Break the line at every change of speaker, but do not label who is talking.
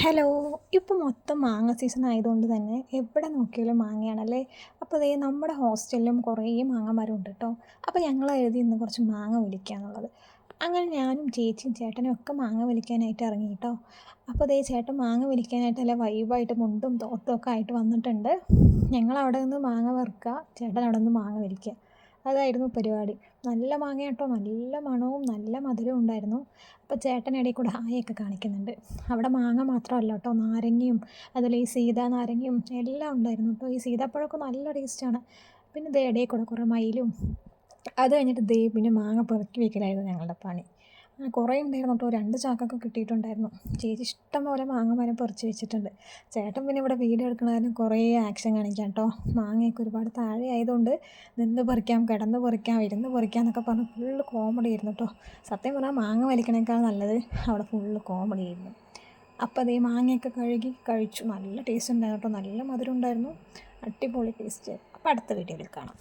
Hello. ഇപ്പോൾ മൊത്തം മാങ്ങ സീസൺ ആയതുകൊണ്ട് തന്നെ എവിടെ നോക്കിയാലും മാങ്ങയാണല്ലേ. അപ്പോൾ ദേ നമ്മുടെ ഹോസ്റ്റലിലും കുറേ മാങ്ങ മരം ഉണ്ട് കേട്ടോ. അപ്പോൾ ഞങ്ങൾ എഴുതി ഇന്ന് കുറച്ച് മാങ്ങ വലിക്കുക എന്നുള്ളത്. അങ്ങനെ ഞാനും ചേച്ചിയും ചേട്ടനും ഒക്കെ മാങ്ങ വലിക്കാനായിട്ട് ഇറങ്ങി കേട്ടോ. അപ്പോൾ ദേ ചേട്ടൻ മാങ്ങ വലിക്കാനായിട്ട് നല്ല വൈബായിട്ട് മുണ്ടും തോർത്തും ഒക്കെ ആയിട്ട് വന്നിട്ടുണ്ട്. ഞങ്ങൾ അവിടെ നിന്ന് മാങ്ങ വറുക്കുക, ചേട്ടൻ അവിടെ നിന്ന് മാങ്ങ വലിക്കുക. അതായിരുന്നു പരിപാടി. നല്ല മാങ്ങ കേട്ടോ, നല്ല മണവും നല്ല മധുരവും ഉണ്ടായിരുന്നു. അപ്പോൾ ചേട്ടൻ ഇടയിൽ കൂടെ ഹായൊക്കെ കാണിക്കുന്നുണ്ട്. അവിടെ മാങ്ങ മാത്രമല്ല കേട്ടോ, നാരങ്ങയും അതുപോലെ ഈ സീതാ നാരങ്ങയും എല്ലാം ഉണ്ടായിരുന്നു കേട്ടോ. ഈ സീതാപ്പഴമൊക്കെ നല്ല ടേസ്റ്റാണ്. പിന്നെ ദേ ഇടയിൽ കൂടെ കുറേ മയിലും. അത് കഴിഞ്ഞിട്ട് ദേ പിന്നെ മാങ്ങ പെറുക്കി വയ്ക്കലായിരുന്നു ഞങ്ങളുടെ പണി. കുറേ ഉണ്ടായിരുന്നു കേട്ടോ, 2 ചാക്കൊക്കെ കിട്ടിയിട്ടുണ്ടായിരുന്നു. ചേച്ചി ഇഷ്ടം പോലെ മാങ്ങ മരം പറിച്ച് വെച്ചിട്ടുണ്ട്. ചേട്ടൻ പിന്നെ ഇവിടെ വീഡിയോ എടുക്കണ കാരണം കുറേ ആക്ഷൻ കാണിക്കാം കേട്ടോ. മാങ്ങയൊക്കെ ഒരുപാട് താഴെ ആയതുകൊണ്ട് നിന്ന് പറിക്കാം, കിടന്ന് പറിക്കാം, ഇരുന്ന് പറിക്കാം എന്നൊക്കെ പറഞ്ഞ് ഫുള്ള് കോമഡി ആയിരുന്നു കേട്ടോ. സത്യം പറഞ്ഞാൽ മാങ്ങ വലിക്കണേക്കാൾ നല്ലത് അവിടെ ഫുള്ള് കോമഡി ആയിരുന്നു. അപ്പോൾ അതേ മാങ്ങയൊക്കെ കഴുകി കഴിച്ചു. നല്ല ടേസ്റ്റ് ഉണ്ടായിരുന്നു കേട്ടോ, നല്ല മധുരം ഉണ്ടായിരുന്നു, അടിപൊളി ടേസ്റ്റ്. അപ്പോൾ അടുത്ത വീഡിയോയിൽ കാണാം.